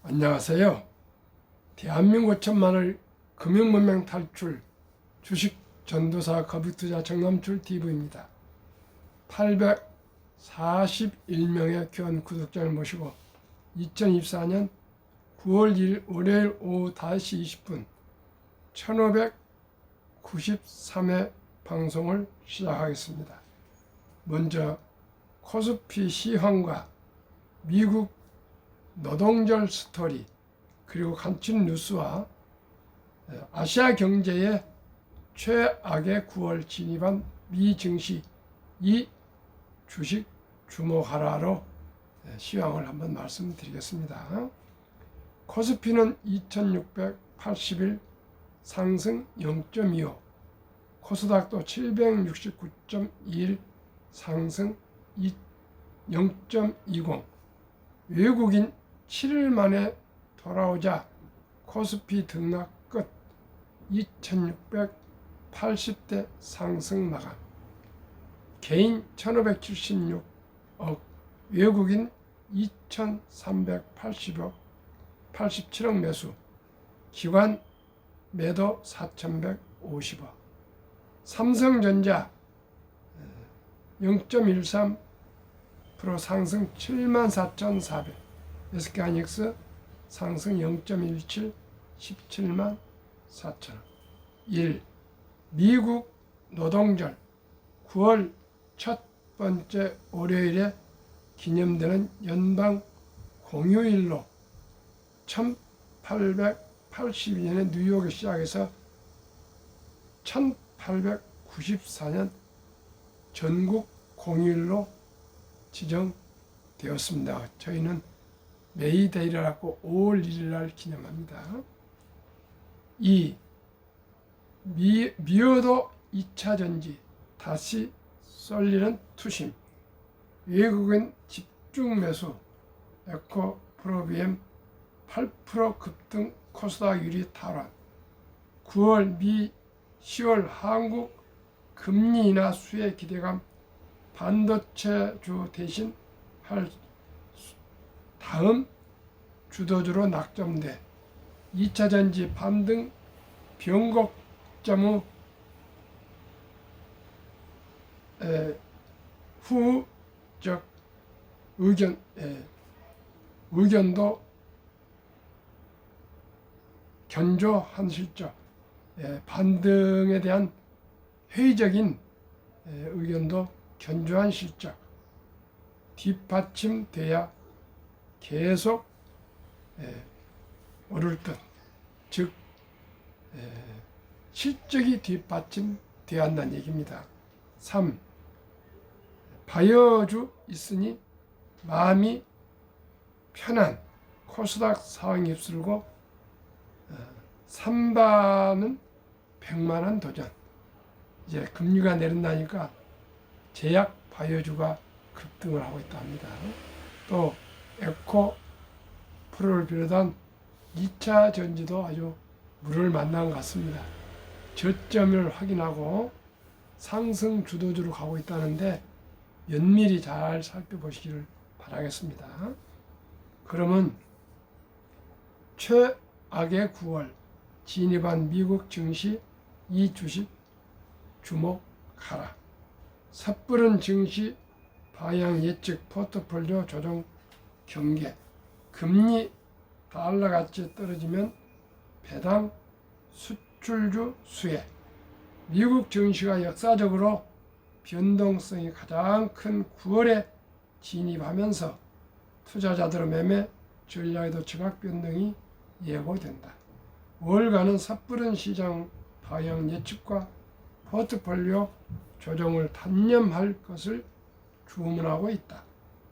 안녕하세요. 대한민국 천만을 금융문명 탈출 주식 전도사 거북투자 정남출 TV입니다. 841명의 귀한 구독자를 모시고 2024년 9월 1일 월요일 오후 5시 20분 1593회 방송을 시작하겠습니다. 먼저 코스피 시황과 미국 노동절 스토리, 그리고 간추린 뉴스와 아시아 경제의 최악의 9월 진입한 미 증시 이 주식 주목하라로 시황을 한번 말씀드리겠습니다. 코스피는 2680일 상승 0.25, 코스닥도 769.21 상승 0.20, 외국인 7일 만에 돌아오자 코스피 등락 끝 2680대 상승 마감, 개인 1576억, 외국인 2380억 87억 매수, 기관 매도 4150억, 삼성전자 0.13% 상승 74,400, SK하이닉스 상승 0.17 17만 4천원. 1. 미국 노동절 9월 첫 번째 월요일에 기념되는 연방 공휴일로 1882년에 뉴욕에 시작해서 1894년 전국 공휴일로 지정되었습니다. 저희는 메이데이라고 5월 1일 날 기념합니다. 2. 미어도 2차 전지 다시 쏠리는 투심, 외국인 집중 매수, 에코 프로비엠 8% 급등, 코스닥 유리 탈환, 9월 미 10월 한국 금리 인하 수혜 기대감, 반도체주 대신 할 다음 주도주로 낙점돼 2차 전지 반등 변곡점 후 후적 의견도 견조한 실적, 반등에 대한 회의적인 의견도 견조한 실적 뒷받침돼야 계속 오를 것, 즉 실적이 뒷받침돼야 한다는 얘기입니다. 3. 바이오주 있으니 마음이 편한 코스닥 상위 휩쓸고 3반은 100만원 도전. 이제 금리가 내린다니까 제약 바이오주가 급등을 하고 있다 합니다. 또 에코 프로를 비롯한 2차 전지도 아주 물을 만난 것 같습니다. 저점을 확인하고 상승 주도주로 가고 있다는데 면밀히 잘 살펴보시기를 바라겠습니다. 그러면 최악의 9월 진입한 미국 증시 이 주식 주목하라. 섣부른 증시 방향 예측, 포트폴리오 조정 경계, 금리 달러가치 떨어지면 배당 수출주 수혜. 미국 증시가 역사적으로 변동성이 가장 큰 9월에 진입하면서 투자자들의 매매 전략에도 지각 변동이 예고된다. 월간은 섣부른 시장 방향 예측과 포트폴리오 조정을 단념할 것을 주문하고 있다.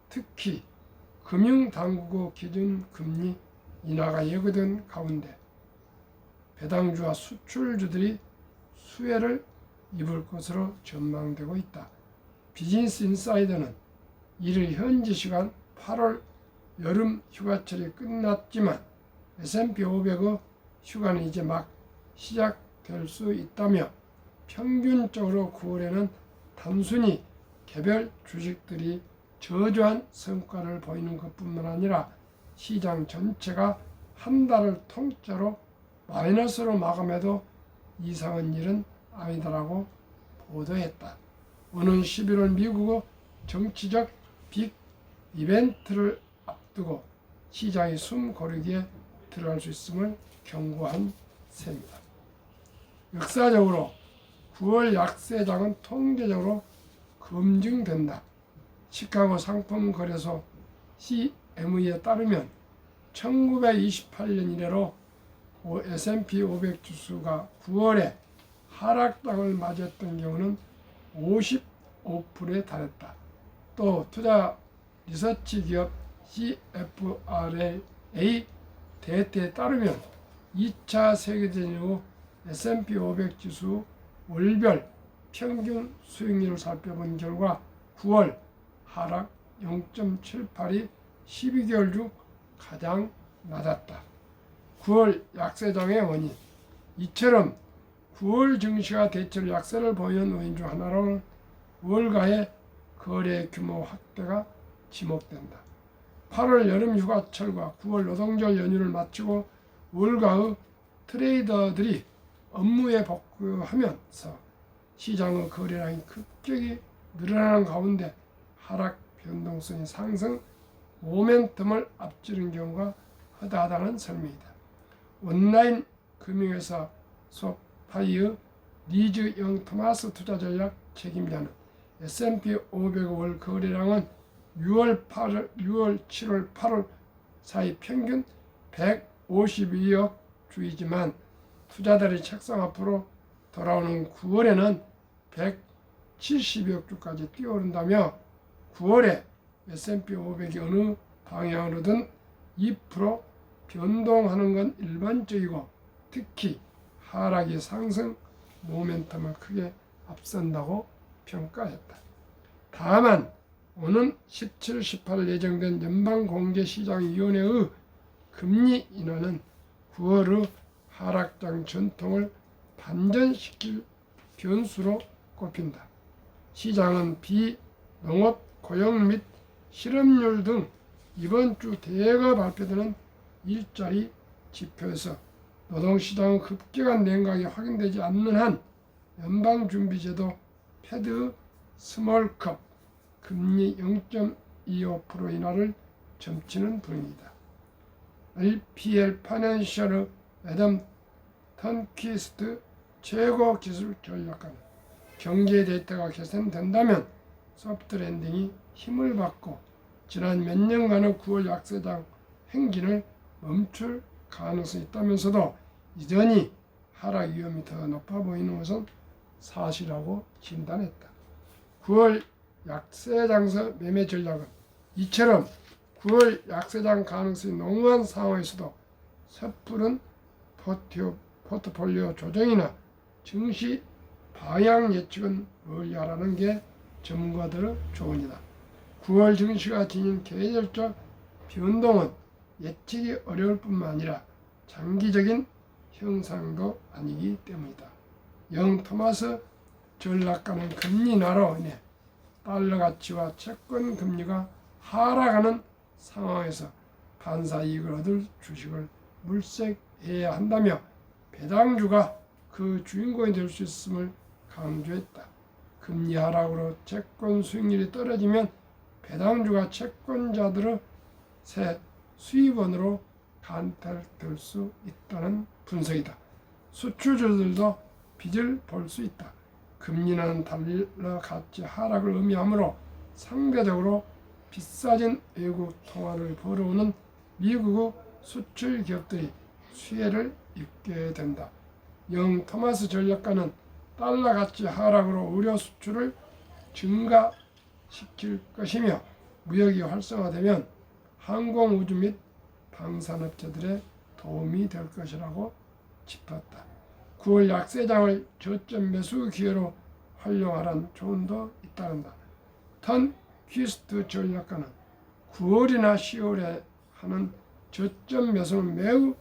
특히 금융당국의 기준금리 인하가 예고된 가운데 배당주와 수출주들이 수혜를 입을 것으로 전망되고 있다. 비즈니스 인사이더는 이를 현지 시간 8월 여름 휴가철이 끝났지만 S&P 500의 휴가는 이제 막 시작될 수 있다며 평균적으로 9월에는 단순히 개별 주식들이 저조한 성과를 보이는 것뿐만 아니라 시장 전체가 한 달을 통째로 마이너스로 마감해도 이상한 일은 아니다라고 보도했다. 오는 11월 미국의 정치적 빅 이벤트를 앞두고 시장이 숨 고르기에 들어갈 수 있음을 경고한 셈이다. 역사적으로 9월 약세장은 통계적으로 검증된다. 시카고 상품거래소 CME에 따르면 1928년 이래로 S&P 500 지수가 9월에 하락장을 맞이했던 경우는 55%에 달했다. 또 투자 리서치 기업 CFRA 데이터에 따르면 2차 세계대전 이후 S&P 500 지수 월별 평균 수익률을 살펴본 결과 9월 하락 0.78이 12개월 중 가장 낮았다. 9월 약세장의 원인. 이처럼 9월 증시가 대체로 약세를 보이는 원인 중 하나로는 월가의 거래 규모 확대가 지목된다. 8월 여름 휴가철과 9월 노동절 연휴를 마치고 월가의 트레이더들이 업무에 복귀하면서 시장의 거래량이 급격히 늘어나는 가운데 하락 변동성이 상승 모멘텀을 앞지른 경우가 허다하다는 설명이다. 온라인 금융회사 소파이의 리즈 영 토마스 투자전략 책임자는 S&P 500 월 거래량은 6월 7월 8월 사이 평균 152억 주이지만 투자자들이 책상 앞으로 돌아오는 9월에는 170억 주까지 뛰어오른다며 9월에 S&P 500이 어느 방향으로든 2% 변동하는 건 일반적이고 특히 하락이 상승 모멘텀을 크게 앞선다고 평가했다. 다만 오는 17, 18 예정된 연방공개시장위원회의 금리 인하는 9월의 하락장 전통을 반전시킬 변수로 꼽힌다. 시장은 비농업 고용 및 실업률 등 이번 주 대거 발표되는 일자리 지표에서 노동시장의 급격한 냉각이 확인되지 않는 한 연방준비제도 패드 스몰컵 금리 0.25% 인하를 점치는 분위기다. LPL 파이낸셜의 애덤 턴키스트 최고 기술 전략가는 경제 데이터가 개선된다면 소프트 랜딩이 힘을 받고 지난 몇 년간의 9월 약세장 행진을 멈출 가능성이 있다면서도 여전히 하락 위험이 더 높아 보이는 것은 사실이라고 진단했다. 9월 약세장서 매매 전략은 이처럼 9월 약세장 가능성이 농후한 상황에서도 섣부른 포트폴리오 조정이나 증시 방향 예측은 멀리하라는 게 전문가들의 조언이다. 9월 증시가 지닌 계절적 변동은 예측이 어려울 뿐만 아니라 장기적인 형상도 아니기 때문이다. 영 토마스 전략가는 금리 인하로 인해 달러 가치와 채권 금리가 하락하는 상황에서 반사 이익을 얻을 주식을 물색해야 한다며 배당주가 그 주인공이 될 수 있음을 강조했다. 금리 하락으로 채권 수익률이 떨어지면 배당주가 채권자들의 새 수입원으로 간탈될 수 있다는 분석이다. 수출주들도 빚을 볼 수 있다. 금리는 달러 가치 하락을 의미하므로 상대적으로 비싸진 외국 통화를 벌어오는 미국의 수출 기업들이 수혜를 입게 된다. 영 토마스 전략가는 달러 가치 하락으로 의료 수출을 증가시킬 것이며 무역이 활성화되면 항공 우주 및 방산업체들의 도움이 될 것이라고 짚었다. 9월 약세장을 저점 매수 기회로 활용하라는 조언도 잇따른다. 턴 퀴스트 전략가는 9월이나 10월에 하는 저점 매수는 매우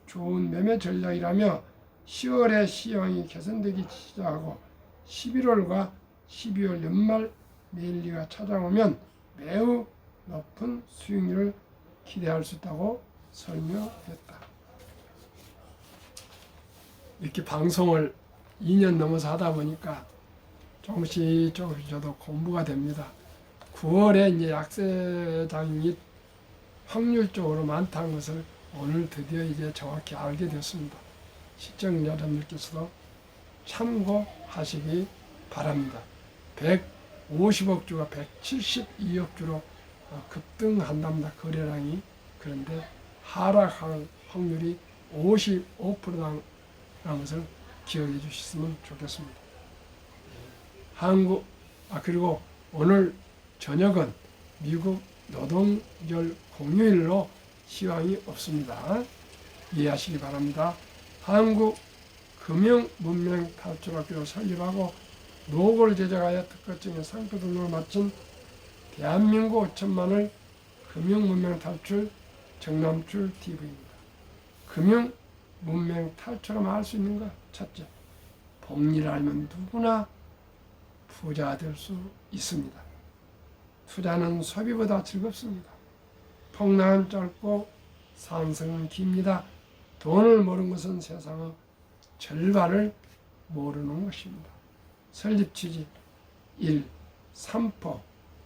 좋은 매매 전략이라며 10월에 시황이 개선되기 시작하고 11월과 12월 연말 매일리가 찾아오면 매우 높은 수익률을 기대할 수 있다고 설명했다. 이렇게 방송을 2년 넘어서 하다 보니까 조금씩 저도 공부가 됩니다. 9월에 이제 약세장이 확률적으로 많다는 것을 오늘 드디어 이제 정확히 알게 됐습니다. 시청 여러분들께서도 참고하시기 바랍니다. 150억 주가 172억 주로 급등한답니다. 거래량이. 그런데 하락할 확률이 55%라는 것을 기억해 주셨으면 좋겠습니다. 그리고 오늘 저녁은 미국 노동절 공휴일로 시황이 없습니다. 이해하시기 바랍니다. 한국 금융문명 탈출학교를 설립하고 노고를 제작하여 특허증의 상표 등록을 마친 대한민국 5천만을 금융문명 탈출 정남출 TV입니다. 금융문명 탈출하면 할 수 있는 것 첫째, 복리를 알면 누구나 부자가 될 수 있습니다. 투자는 소비보다 즐겁습니다. 폭락은 짧고 상승은 깁니다. 돈을 모르는 것은 세상의 절반을 모르는 것입니다. 설립 취지 1. 3포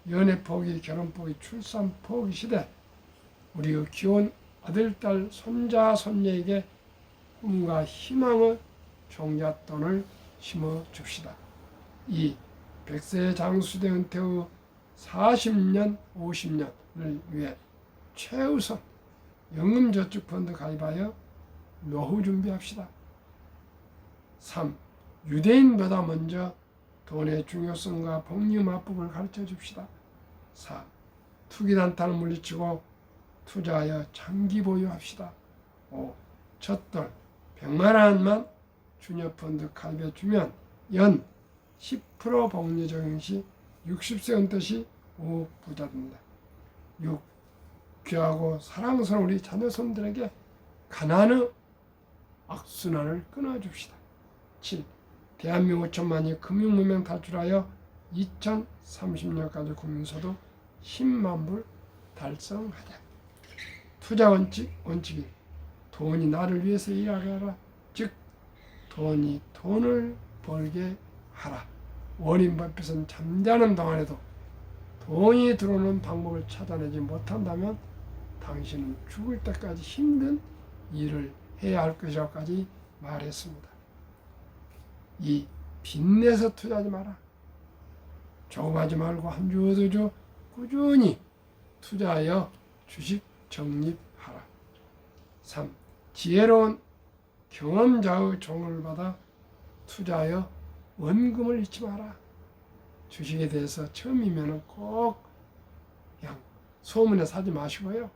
연애 포기, 결혼 포기, 출산 포기 시대 우리의 귀여운 아들, 딸, 손자, 손녀에게 꿈과 희망의 종잣돈을 심어줍시다. 2. 100세 장수대 은퇴 후 40년, 50년을 위해 최우선 연금저축펀드 가입하여 노후 준비합시다. 3. 유대인보다 먼저 돈의 중요성과 복리마법을 가르쳐 줍시다. 4. 투기단타를 물리치고 투자하여 장기 보유합시다. 5. 첫돌 100만 원만 주녀펀드 가입해 주면 연 10% 복리 적용 시 60세 은퇴 시 부자 됩니다. 6. 귀하고 사랑스러운 우리 자녀손들에게 가난의 악순환을 끊어줍시다. 7. 대한민국 5천만이 금융문명 탈출하여 2030년까지 국민소득 10만 불 달성하자. 투자 원칙이 돈이 나를 위해서 일하게 하라. 즉 돈이 돈을 벌게 하라. 워린 버핏은 잠자는 동안에도 돈이 들어오는 방법을 찾아내지 못한다면 당신은 죽을 때까지 힘든 일을 해야 할 것이라고까지 말했습니다. 2. 빚내서 투자하지 마라. 조금하지 말고 한 주 두 주 꾸준히 투자하여 주식 적립하라. 3. 지혜로운 경험자의 종을 받아 투자하여 원금을 잃지 마라. 주식에 대해서 처음이면 꼭 그냥 소문에 사지 마시고요.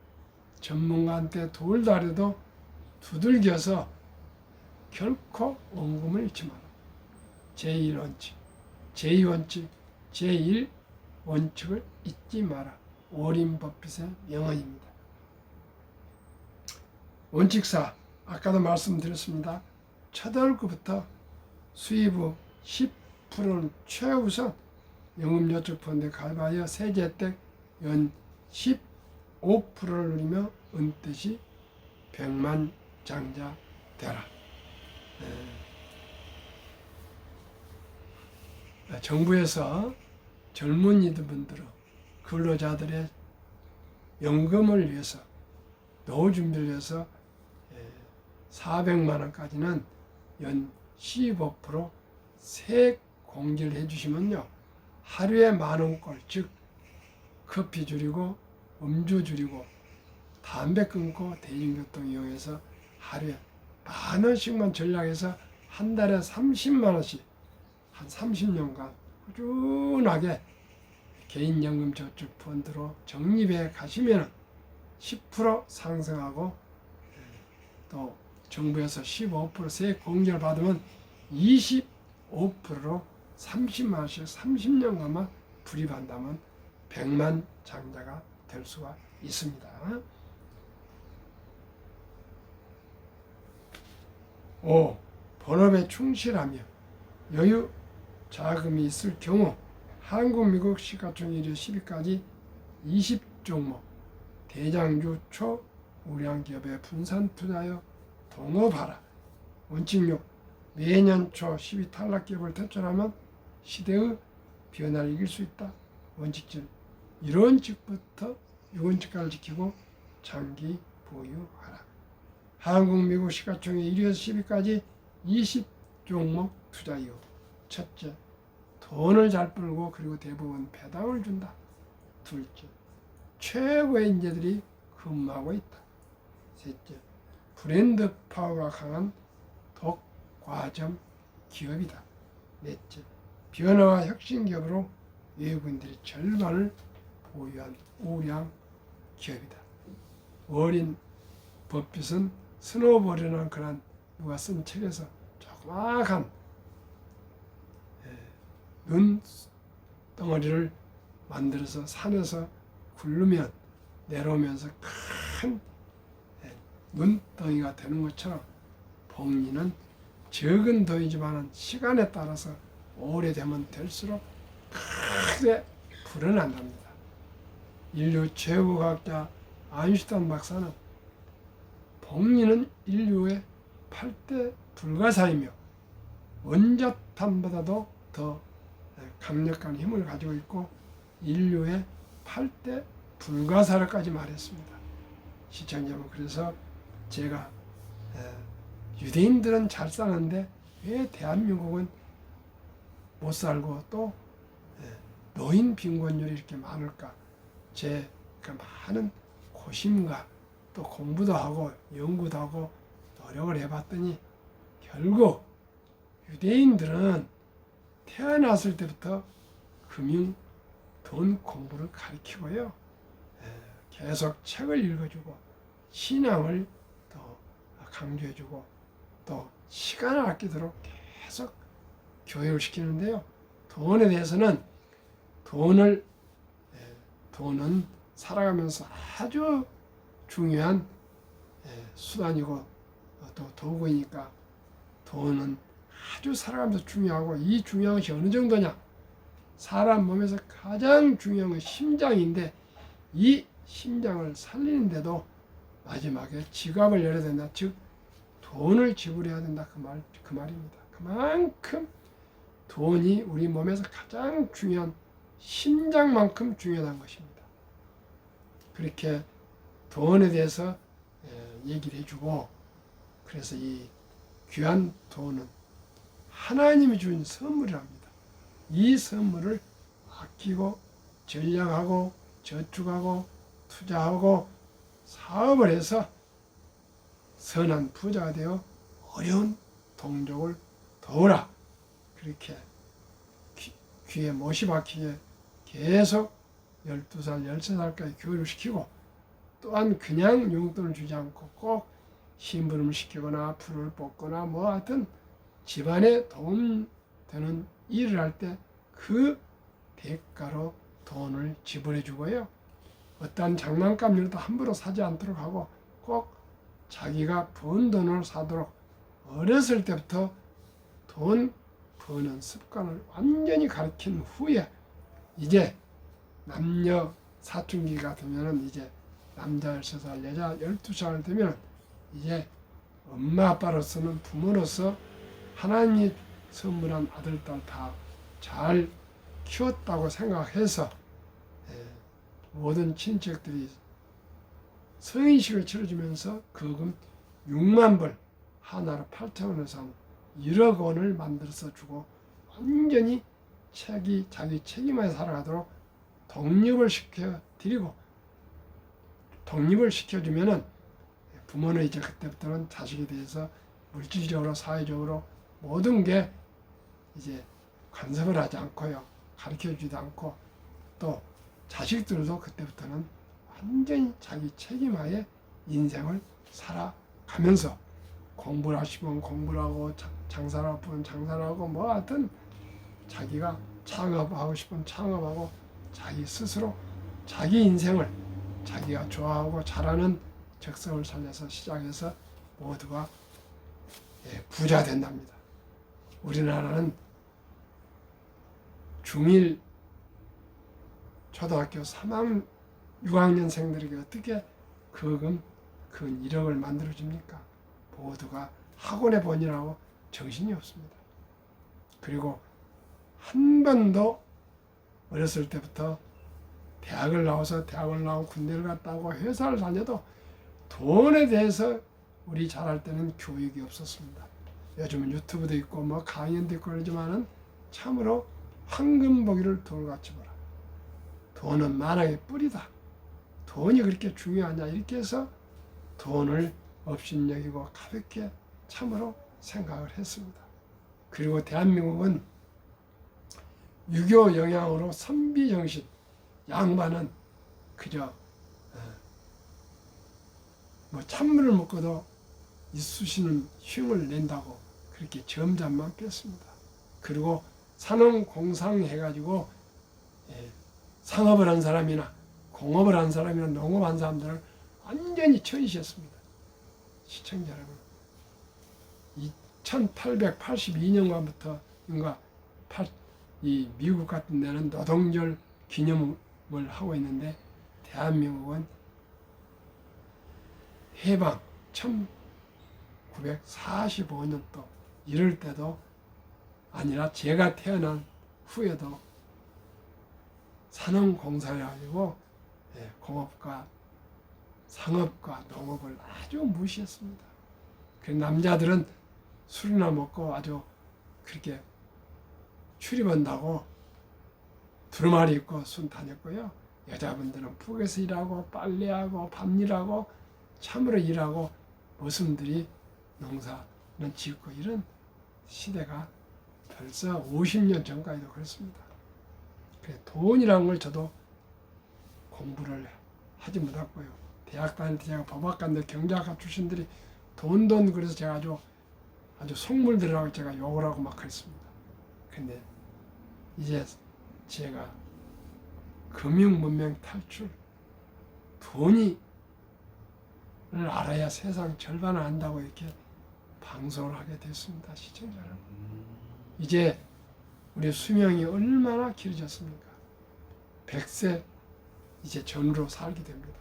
전문가한테 도울 다려도 두들겨서 결코 원금을 잃지 마라. 제1원칙, 제2원칙, 제1원칙을 잊지 마라. 워린 버핏의 명언입니다. 원칙 4, 아까도 말씀드렸습니다. 첫 월급부터 수입 후 10%는 최우선 연금저축펀드에 가입하여 세제 혜택 연 15%를 누리며 은퇴 시 100만 장자 되라. 정부에서 젊은이들분들은 근로자들의 연금을 위해서 노후 준비를 위해서 400만 원까지는 연 15% 세액 공제를 해주시면요 하루에 만원꼴, 즉 커피 줄이고 음주 줄이고 담배 끊고 대중교통 이용해서 하루에 만원씩만 전략해서 한 달에 30만 원씩 한 30년간 꾸준하게 개인연금저축펀드로 적립해 가시면 10% 상승하고 또 정부에서 15% 세액 공제를 받으면 25%로 30만 원씩 30년간만 불입한다면 100만 장자가 될 수가 있습니다. 5. 본업에 충실하며 여유 자금이 있을 경우 한국, 미국 시가총액 10위까지 20종목 대장주 초 우량기업에 분산 투자하여 동업하라. 원칙 6. 매년 초 12 탈락기업을 퇴출하면 시대의 변화를 이길 수 있다. 원칙 7. 1원칙부터 6원칙까지 지키고 장기 보유하라. 한국, 미국 시가총액 1위에서 10위까지 20종목 투자 이유. 첫째, 돈을 잘 벌고 그리고 대부분 배당을 준다. 둘째, 최고의 인재들이 근무하고 있다. 셋째, 브랜드 파워가 강한 독과점 기업이다. 넷째, 변화와 혁신 기업으로 외국인들이 절반을 보유한 우량 기업이다. 워린 버핏은 스노우볼이라는 그런 누가 쓴 책에서 조그마한 눈 덩어리를 만들어서 산에서 굴르면 내려오면서 큰 눈덩이가 되는 것처럼 복리는 적은 더이지만 시간에 따라서 오래되면 될수록 크게 불어난답니다. 인류 최고 과학자 아인슈타인 박사는 복리는 인류의 8대 불가사이며 원자탄보다도 더 강력한 힘을 가지고 있고 인류의 8대 불가사라까지 말했습니다. 시청자분, 그래서 제가 유대인들은 잘 사는데 왜 대한민국은 못 살고 또 노인 빈곤율이 이렇게 많을까? 제 그 많은 고심과 또 공부도 하고 연구도 하고 노력을 해봤더니 결국 유대인들은 태어났을 때부터 금융, 돈 공부를 가르치고요. 계속 책을 읽어주고 신앙을 또 강조해주고 또 시간을 아끼도록 계속 교육을 시키는데요. 돈에 대해서는 돈은 살아가면서 아주 중요한 수단이고 또 도구이니까 돈은 아주 살아가면서 중요하고, 이 중요한 것이 어느 정도냐? 사람 몸에서 가장 중요한 건 심장인데 이 심장을 살리는데도 마지막에 지갑을 열어야 된다. 즉 돈을 지불해야 된다. 그 말입니다. 그만큼 돈이 우리 몸에서 가장 중요한 심장만큼 중요한 것입니다. 그렇게 돈에 대해서 얘기를 해주고, 그래서 이 귀한 돈은 하나님이 주신 선물이랍니다. 이 선물을 아끼고 전략하고 저축하고 투자하고 사업을 해서 선한 부자가 되어 어려운 동족을 도우라. 그렇게 귀에 못이 박히게 계속 12살, 13살까지 교육을 시키고, 또한 그냥 용돈을 주지 않고 꼭 심부름을 시키거나 풀을 뽑거나 뭐 하여튼 집안에 도움되는 일을 할 때 그 대가로 돈을 지불해 주고요. 어떠한 장난감이라도 함부로 사지 않도록 하고 꼭 자기가 번 돈으로 사도록 어렸을 때부터 돈 버는 습관을 완전히 가르친 후에 이제 남녀 사춘기가 되면은 이제 남자 13살, 여자 12살 되면 이제 엄마 아빠로서는 부모로서 하나님이 선물한 아들, 딸 다 잘 키웠다고 생각해서 모든 친척들이 성인식을 치러주면서 거금 6만 불, 하나로 8,000원을 산 1억 원을 만들어서 주고 완전히 자기 책임에 살아가도록 독립을 시켜드리고, 독립을 시켜주면은 부모는 이제 그때부터는 자식에 대해서 물질적으로 사회적으로 모든 게 이제 간섭을 하지 않고요, 가르쳐주지도 않고, 또 자식들도 그때부터는 완전히 자기 책임하에 인생을 살아가면서 공부를 하시면 공부를 하고 장사를 하면 장사를 하고 뭐 하여튼 자기가 창업하고 싶으면 창업하고 자기 스스로 자기 인생을 자기가 좋아하고 잘하는 적성을 살려서 시작해서 모두가 부자 된답니다. 우리나라는 중1 초등학교 3학년 6학년생들에게 어떻게 근 1억을 만들어줍니까? 모두가 학원에 보내라고 정신이 없습니다. 그리고 한 번도 어렸을 때부터 대학을 나오고 군대를 갔다 오고 회사를 다녀도 돈에 대해서 우리 자랄 때는 교육이 없었습니다. 요즘은 유튜브도 있고 뭐 강연도 있고 그러지만은 참으로 황금 보기를 돌같이 보라. 돈은 만악의 뿌리다. 돈이 그렇게 중요하냐 이렇게 해서 돈을 업신여기고 가볍게 참으로 생각을 했습니다. 그리고 대한민국은 유교 영향으로 선비정신, 양반은 그저 뭐 찬물을 먹고도 이쑤시는 흉을 낸다고 그렇게 점잠만 뺐습니다. 그리고 산업공상 해가지고 상업을 한 사람이나 공업을 한 사람이나 농업한 사람들을 완전히 처리했습니다. 시청자 여러분, 1882년간부터인가 이 미국 같은 데는 노동절 기념을 하고 있는데 대한민국은 해방 1945년도 이럴 때도 아니라 제가 태어난 후에도 산업공사를 가지고 공업과 상업과 농업을 아주 무시했습니다. 그 남자들은 술이나 먹고 아주 그렇게 출입한다고 두루마리 입고 순 다녔고요. 여자분들은 북에서 일하고 빨래하고 밤일하고 참으로 일하고 모습들이 농사는 짓고 이런 시대가 벌써 50년 전까지도 그렇습니다. 돈이라는 걸 저도 공부를 하지 못했고요. 대학 다닐 때 제가 법학과인데 경제학과 출신들이 돈 그래서 제가 아주 속물들이라고 제가 욕을 하고 막 그랬습니다. 근데 이제 제가 금융문명 탈출, 돈이 알아야 세상 절반을 안다고 이렇게 방송을 하게 됐습니다. 시청자 여러분. 이제 우리 수명이 얼마나 길어졌습니까? 100세 이제 전후로 살게 됩니다.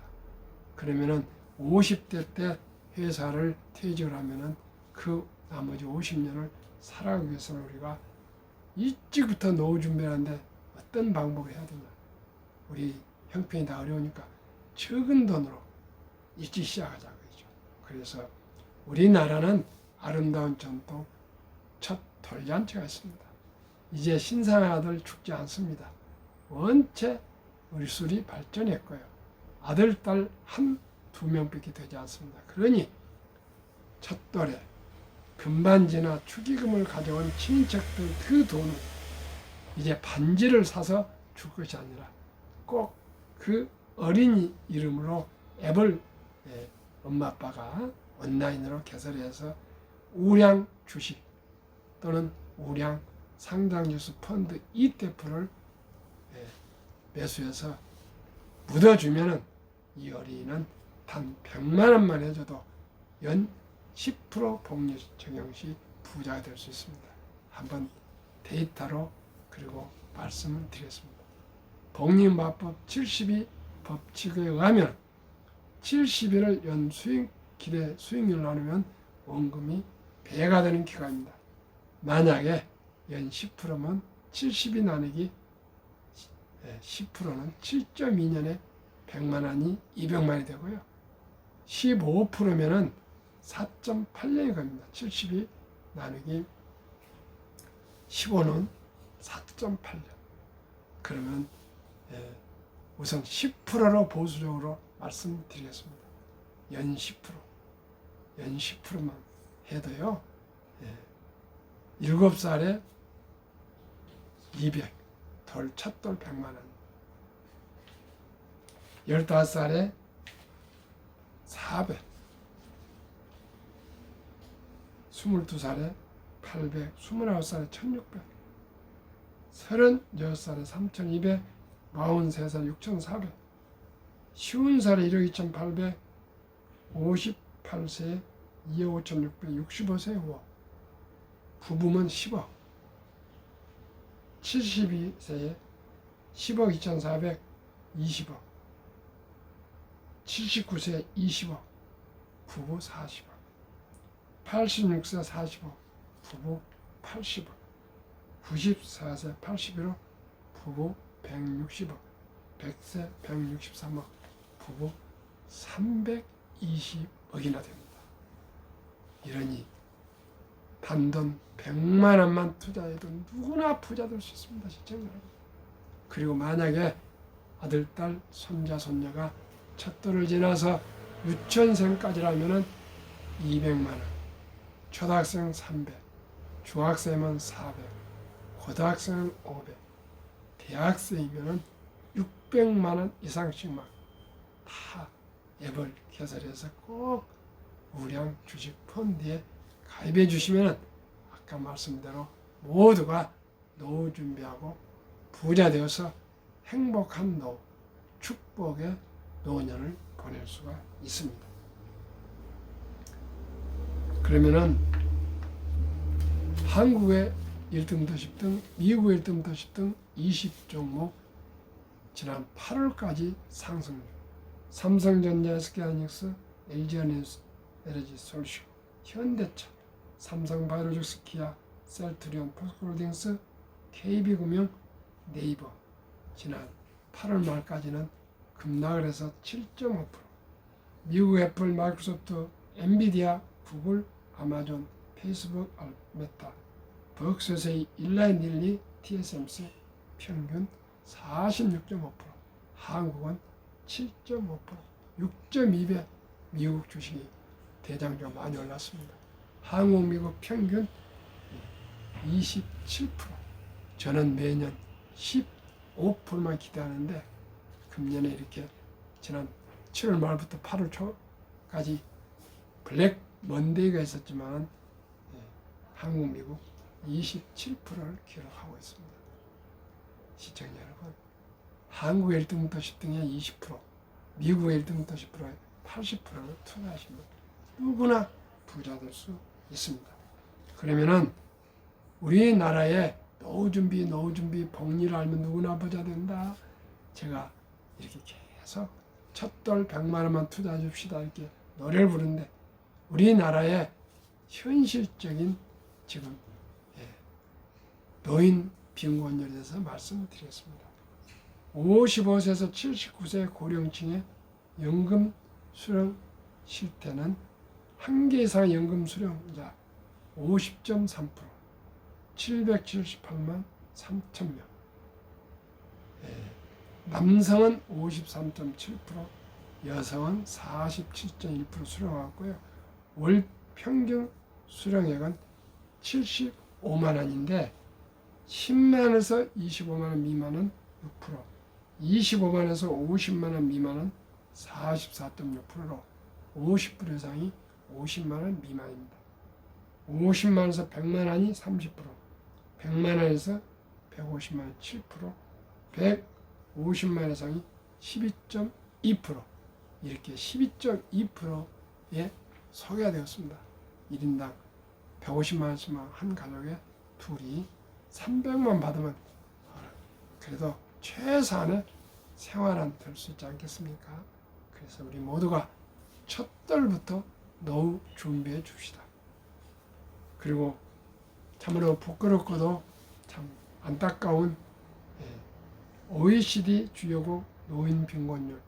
그러면은 50대 때 회사를 퇴직을 하면은 그 나머지 50년을 살아가기 위해서는 우리가 일찍부터 노후 준비를 하는데 어떤 방법을 해야 되냐. 우리 형편이 다 어려우니까 적은 돈으로 일찍 시작하자고 했죠. 그래서 우리나라는 아름다운 전통 첫 돌잔치가 있습니다. 이제 신상의 아들 죽지 않습니다. 원체 우리 술이 발전했고요. 아들, 딸 한, 두 명밖에 되지 않습니다. 그러니 첫돌에 금반지나 축의금을 가져온 친인척들 그 돈을 이제 반지를 사서 줄 것이 아니라 꼭 그 어린이 이름으로 앱을 엄마 아빠가 온라인으로 개설해서 우량 주식 또는 우량 상장주수 펀드 ETF를 매수해서 묻어주면은 이 어린이는 단 100만 원만 해줘도 연 10% 복리 적용 시 부자가 될 수 있습니다. 한번 데이터로 그리고 말씀을 드리겠습니다. 복리마법 72 법칙에 의하면 70일을 연 기대 수익률을 나누면 원금이 배가 되는 기간입니다. 만약에 연 10%면 70이 나누기 10%는 7.2년에 100만 원이 200만이 되고요. 15%면은 4.8년이 갑니다. 70이 나누기 15는 4.8년. 그러면 우선 10%로 보수적으로 말씀드리겠습니다. 연 10%. 연 10%만 해도요. 7살에 200. 첫돌 100만 원. 15살에 400. 22살에 800. 29살에 1600. 36살에 3200. 43살에 6400. 50살에 1억 2800. 58세에 2억 5600. 65세에 5억. 부부면 10억. 72세에 10억 2400. 20억. 79세 20억, 부부 40억. 86세 40억, 부부 80억. 94세 81억, 부부 160억. 100세 163억, 부부 320억이나 됩니다. 이러니 단돈 100만 원만 투자해도 누구나 부자 될 수 있습니다. 시청자 여러분. 그리고 만약에 아들, 딸, 손자, 손녀가 첫 돌을 지나서 유치원생까지라면은 200만 원, 초등학생 300, 중학생은 400, 고등학생은 500, 대학생이면은 600만 원 이상씩만 다 앱을 개설해서 꼭 우량 주식 펀드에 가입해 주시면 아까 말씀대로 모두가 노후 준비하고 부자 되어서 행복한 노후, 축복의 노년을 보낼 수가 있습니다. 그러면은 한국의 1등부터 10등, 미국의 1등부터 10등 20종목 지난 8월까지 상승률, 삼성전자, SK하이닉스, LG에너지 솔루션, 현대차, 삼성바이오로직스, 기아, 셀트리온, 포스코홀딩스, KB금융, 네이버 지난 8월 말까지는 급락을 해서 7.5%, 미국 애플, 마이크로소프트, 엔비디아, 구글, 아마존, 페이스북, 메타, 버크셔의 일라인 릴리, TSMC 평균 46.5%, 한국은 7.5%, 6.2배 미국 주식이 대장주가 많이 올랐습니다. 한국, 미국 평균 27%. 저는 매년 15%만 기대하는데 금년에 이렇게 지난 7월 말부터 8월 초까지 블랙 먼데이가 있었지만 한국, 미국 27%를 기록하고 있습니다. 시청자 여러분, 한국의 1등부터 10등에 20%, 미국의 1등부터 10%에 80%를 투자하시면 누구나 부자 될 수 있습니다. 그러면은 우리나라의 노후 준비, 복리를 알면 누구나 부자 된다. 제가 이렇게 계속 첫돌 100만 원만 투자해 줍시다 이렇게 노래를 부르는데 우리나라의 현실적인 지금 노인 빈곤율에 대해서 말씀드리겠습니다. 55세에서 79세 고령층의 연금 수령 실태는 한 개 이상 연금 수령자 50.3%, 778만 3천 명. 남성은 53.7%, 여성은 47.1% 수령하고요. 월 평균 수령액은 75만 원인데 10만 원에서 25만 원 미만은 6%, 25만 원에서 50만 원 미만은 44.6%로 50% 이상이 50만 원 미만입니다. 50만 원에서 100만 원이 30%, 100만 원에서 150만 원 7%, 150만 원 이상이 12.2%, 이렇게 12.2%에 소개가 되었습니다. 1인당 150만 원씩만 한 가족에 둘이 300만 받으면 그래도 최소한의 생활은 될 수 있지 않겠습니까? 그래서 우리 모두가 첫 달부터 노후 준비해 줍시다. 그리고 참으로 부끄럽고도 참 안타까운 OECD 주요국 노인 빈곤율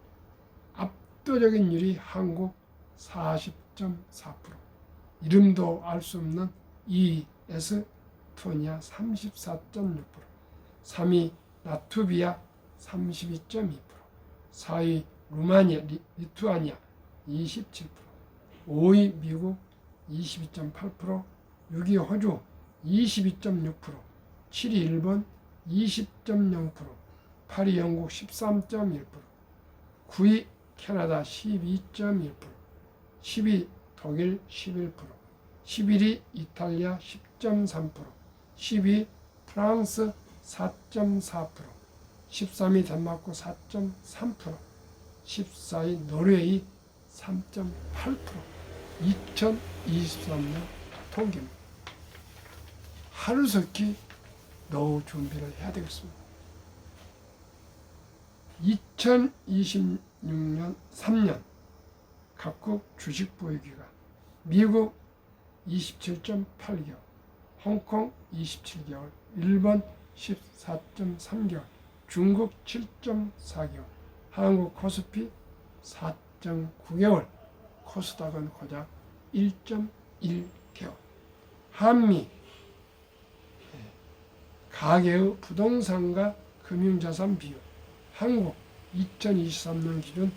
압도적인 율이 한국 40.4%, 이름도 알 수 없는 에스토니아 34.6%, 3위 라트비아 32.2%, 4위 루마니아, 리투아니아 27%, 5위 미국 22.8%, 6위 호주 22.6%, 7위 일본 20.0%, 8위 영국 13.1%, 9위 캐나다 12.1%, 10위 독일 11%, 11위 이탈리아 10.3%, 12위 프랑스 4.4%, 13위 덴마크 4.3%, 14위 노르웨이 3.8%, 2023년 통계입니다. 하루속히 노후 준비를 해야 되겠습니다. 2026년 3년 각국 주식 보유기간 미국 27.8개월, 홍콩 27개월, 일본 14.3개월, 중국 7.4개월, 한국 코스피 4.9개월, 코스닥은 고작 1.1개월. 한미 가계의 부동산과 금융자산 비율. 한국 2023년 기준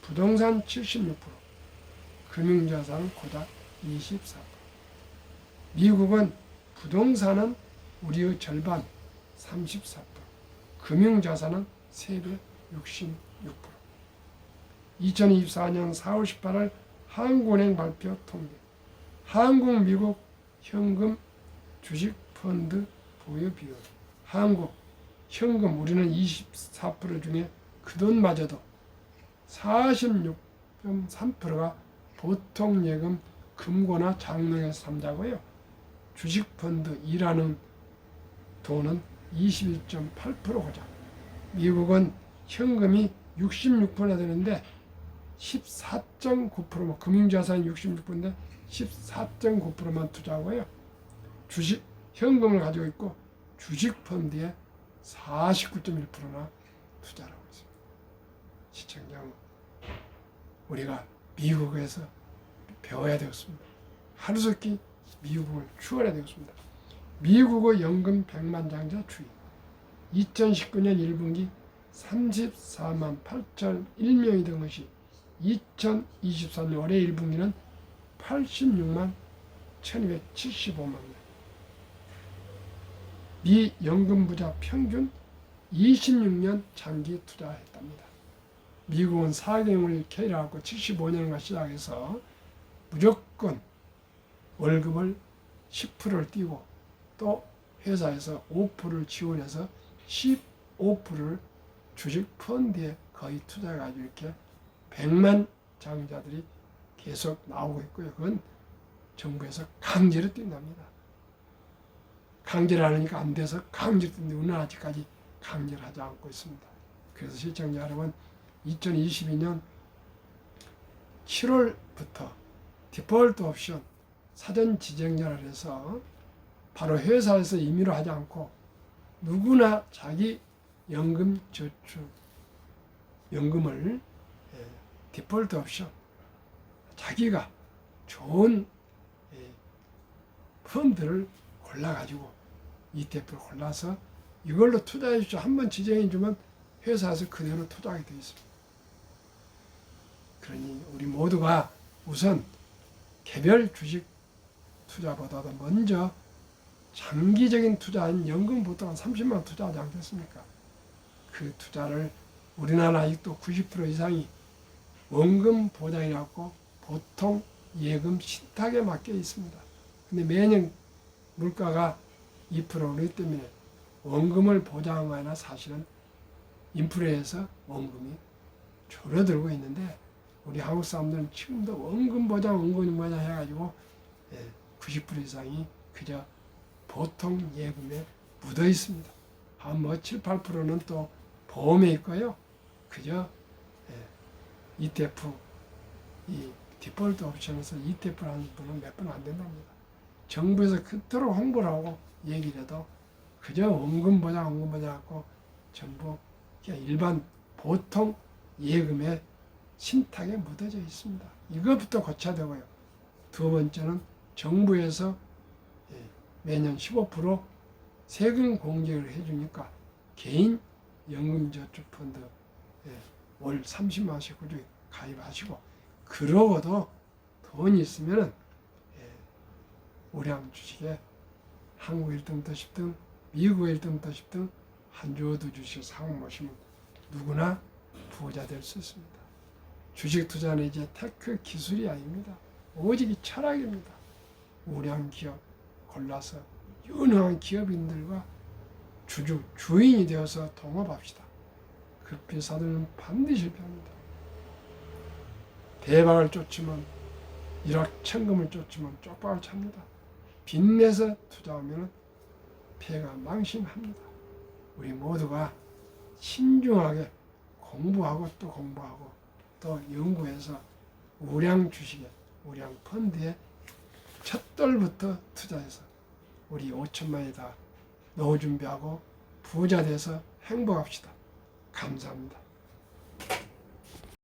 부동산 76%, 금융자산은 고작 24%. 미국은 부동산은 우리의 절반 34%, 금융자산은 3배 66%. 2024년 4월 18일 한국은행 발표 통계. 한국, 미국 현금 주식 펀드 보유 비율. 한국 현금 우리는 24% 중에 그 돈마저도 46.3%가 보통 예금 금고나 장롱에서 삼자고요. 주식 펀드 일하는 돈은 21.8% 고작. 미국은 현금이 66%나 되는데 14.9%, 금융자산이 66%인데 14.9%만 투자하고요. 주식 현금을 가지고 있고 주식 펀드에 49.1%나 투자를 하고 있습니다. 시청자 여러분, 우리가 미국에서 배워야 되었습니다. 하루속히 미국을 추월해야 되었습니다. 미국의 연금 100만 장자 추이. 2019년 1분기 34만 8,001명이 된 것이 2023년 올해 1분기는 86만 1,275만 명. 미 연금 부자 평균 26년 장기 투자했답니다. 미국은 4개월 캐리하고 75년과 시작해서 무조건 월급을 10%를 띄고 또 회사에서 5%를 지원해서 15%를 주식 펀드에 거의 투자해가지고 이렇게 100만 장자들이 계속 나오고 있고요. 그건 정부에서 강제로 뛴답니다. 강제를 하니까 안 돼서 강제로 뛴데 우리는 아직까지 강제를 하지 않고 있습니다. 그래서 시청자 여러분, 2022년 7월부터 디폴트 옵션 사전 지정자를 해서 바로 회사에서 임의로 하지 않고 누구나 자기 연금 저축 연금을 디폴트 옵션 자기가 좋은 펀드를 골라가지고 ETF를 골라서 이걸로 투자해 주죠. 한번 지정해 주면 회사에서 그대로 투자하게 되어 있습니다. 그러니 우리 모두가 우선 개별 주식 투자보다도 먼저 장기적인 투자인 연금 보통 한 30만 원 투자하지 않겠습니까? 그 투자를 우리나라 아직도 90% 이상이 원금 보장이라고 보통 예금 신탁에 맡겨 있습니다. 근데 매년 물가가 2% 오르기 때문에 원금을 보장한 거 아니라 사실은 인플레에서 원금이 줄어들고 있는데 우리 한국 사람들은 지금도 원금 보장 해가지고 90% 이상이 그저 보통 예금에 묻어 있습니다. 한 7, 8%는 또 보험에 있고요. 그저 ETF, 이 디폴트 옵션에서 ETF라는 분은 몇 번 안 된답니다. 정부에서 그토록 홍보를 하고 얘기를 해도 그저 원금 보장하고 전부 그냥 일반 보통 예금의 신탁에 묻어져 있습니다. 이것부터 고쳐야 되고요. 두 번째는 정부에서 매년 15% 세금 공제를 해주니까 개인 연금저축펀드 월 30만 원씩 꾸준히 가입하시고 그러고도 돈이 있으면 우량 주식에 한국 1등부터 10등, 미국 1등부터 10등 한 주, 두 주씩 사고 모시면 누구나 부자 될 수 있습니다. 주식 투자는 이제 테크 기술이 아닙니다. 오직 이 철학입니다. 우량 기업 골라서 유능한 기업인들과 주인이 되어서 동업합시다. 급히 사들면 반드시 실패합니다. 대박을 쫓으면 일확천금을 쫓으면 쪽박을 찹니다. 빚내서 투자하면 폐가 망신합니다. 우리 모두가 신중하게 공부하고 또 연구해서 우량 주식에, 우량 펀드에 첫 돌부터 투자해서 우리 5천만이 다 노후 준비하고 부자 돼서 행복합시다. 감사합니다.